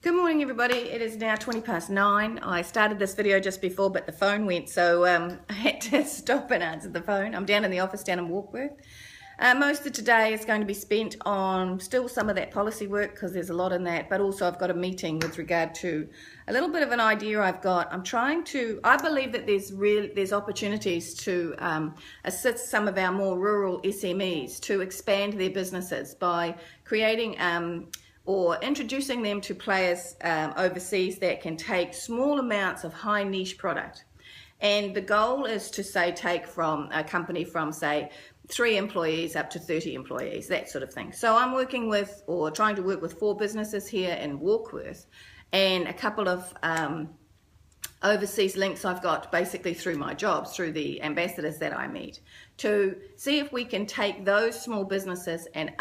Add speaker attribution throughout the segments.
Speaker 1: Good morning, everybody. It is now 9:20. I started this video just before, but the phone went, so I had to stop and answer the phone. I'm down in the office down in Warkworth. Most of today is going to be spent on still some of that policy work because there's a lot in that, but also I've got a meeting with regard to a little bit of an idea I've got. I believe that there's opportunities to assist some of our more rural SMEs to expand their businesses by creating or introducing them to players overseas that can take small amounts of high niche product. And the goal is to take from a company from 3 employees up to 30 employees, that sort of thing. So I'm working with, or trying to work with 4 businesses here in Warkworth and a couple of overseas links I've got basically through my jobs, through the ambassadors that I meet, to see if we can take those small businesses and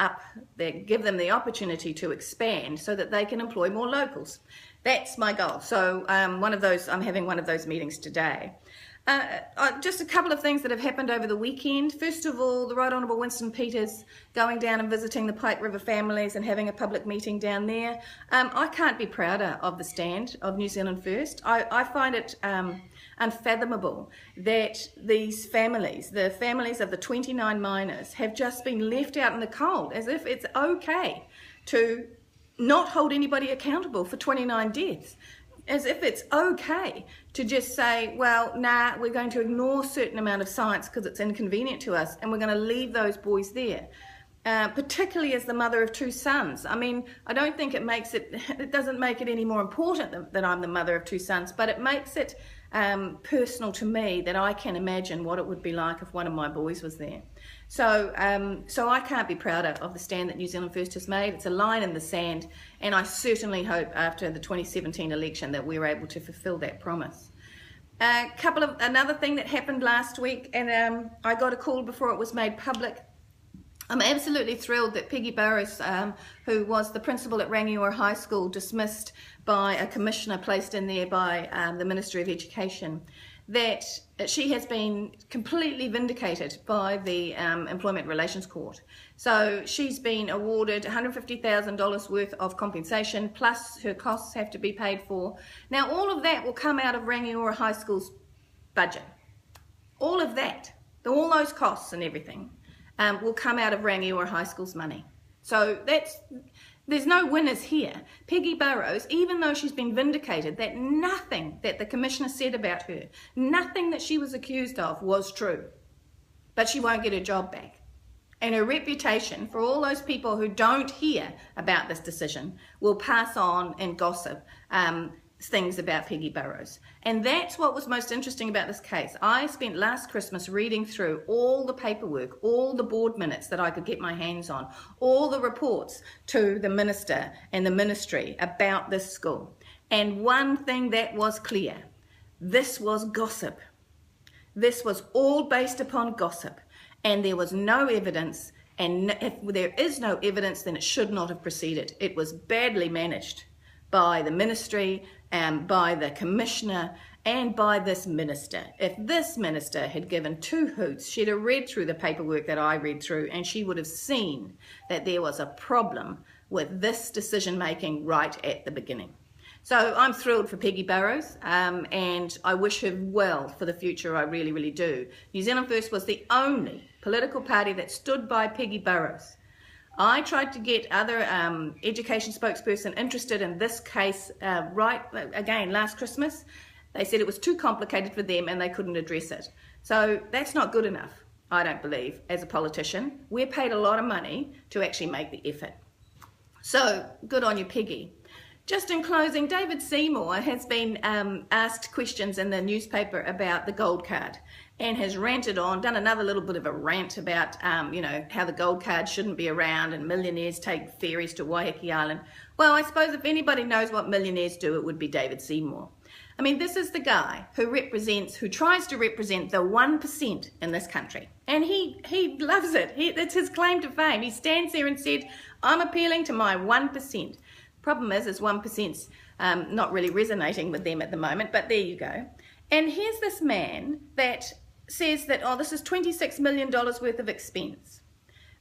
Speaker 1: give them the opportunity to expand so that they can employ more locals. That's my goal. So I'm having one of those meetings today. Just a couple of things that have happened over the weekend. First of all, the Right Honourable Winston Peters going down and visiting the Pike River families and having a public meeting down there. I can't be prouder of the stand of New Zealand First. I find it unfathomable that these families, the families of the 29 miners, have just been left out in the cold, as if it's okay to not hold anybody accountable for 29 deaths. As if it's okay to just say, well, nah, we're going to ignore a certain amount of science because it's inconvenient to us, and we're going to leave those boys there. Particularly as the mother of 2 sons. I mean, I don't think it doesn't make it any more important that I'm the mother of 2 sons, but it makes it personal to me that I can imagine what it would be like if one of my boys was there. So I can't be prouder of the stand that New Zealand First has made. It's a line in the sand, and I certainly hope after the 2017 election that we're able to fulfil that promise. Another thing that happened last week, and I got a call before it was made public. I'm absolutely thrilled that Peggy Burrows, who was the principal at Rangiora High School, dismissed by a commissioner placed in there by the Ministry of Education, that she has been completely vindicated by the Employment Relations Court. So she's been awarded $150,000 worth of compensation, plus her costs have to be paid for. Now all of that will come out of Rangiora High School's budget. All of that, all those costs and everything, will come out of Rangiora High School's money. So there's no winners here. Peggy Burrows, even though she's been vindicated that nothing that the commissioner said about her, nothing that she was accused of was true, but she won't get her job back. And her reputation for all those people who don't hear about this decision will pass on and gossip things about Peggy Burrows. And that's what was most interesting about this case. I spent last Christmas reading through all the paperwork, all the board minutes that I could get my hands on, all the reports to the minister and the ministry about this school. And one thing that was clear, this was gossip. This was all based upon gossip, and there was no evidence, and if there is no evidence, then it should not have proceeded. It was badly managed by the ministry, by the commissioner, and by this minister. If this minister had given 2 hoots, she'd have read through the paperwork that I read through, and she would have seen that there was a problem with this decision making right at the beginning. So I'm thrilled for Peggy Burrows, and I wish her well for the future. I really, really do. New Zealand First was the only political party that stood by Peggy Burrows. I tried to get other education spokesperson interested in this case again last Christmas. They said it was too complicated for them and they couldn't address it. So that's not good enough, I don't believe, as a politician. We're paid a lot of money to actually make the effort. So good on you, Peggy. Just in closing, David Seymour has been asked questions in the newspaper about the gold card, and has ranted on, done another little bit of a rant about, how the gold card shouldn't be around and millionaires take ferries to Waiheke Island. Well, I suppose if anybody knows what millionaires do, it would be David Seymour. I mean, this is the guy who tries to represent the 1% in this country. And he loves it. It's his claim to fame. He stands there and said, I'm appealing to my 1%. Problem is 1%'s not really resonating with them at the moment, but there you go. And here's this man that says that, this is $26 million worth of expense.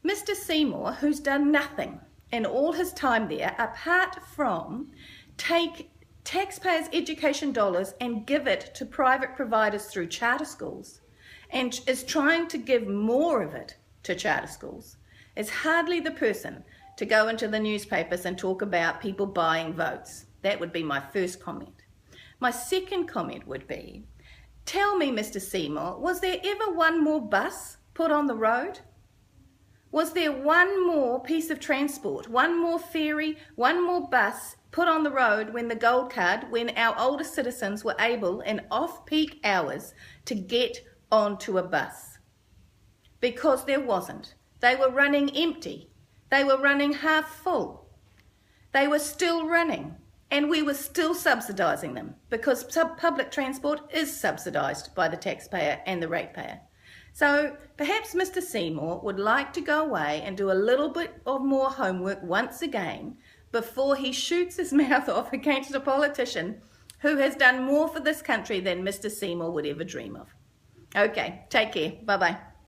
Speaker 1: Mr. Seymour, who's done nothing in all his time there, apart from take taxpayers' education dollars and give it to private providers through charter schools, and is trying to give more of it to charter schools, is hardly the person to go into the newspapers and talk about people buying votes. That would be my first comment. My second comment would be, tell me, Mr. Seymour, was there ever one more bus put on the road? Was there one more piece of transport, one more ferry, one more bus put on the road when the gold card, when our older citizens were able in off-peak hours to get onto a bus? Because there wasn't. They were running empty. They were running half full. They were still running, and we were still subsidising them, because public transport is subsidised by the taxpayer and the ratepayer. So perhaps Mr. Seymour would like to go away and do a little bit of more homework once again before he shoots his mouth off against a politician who has done more for this country than Mr. Seymour would ever dream of. Okay, take care. Bye-bye.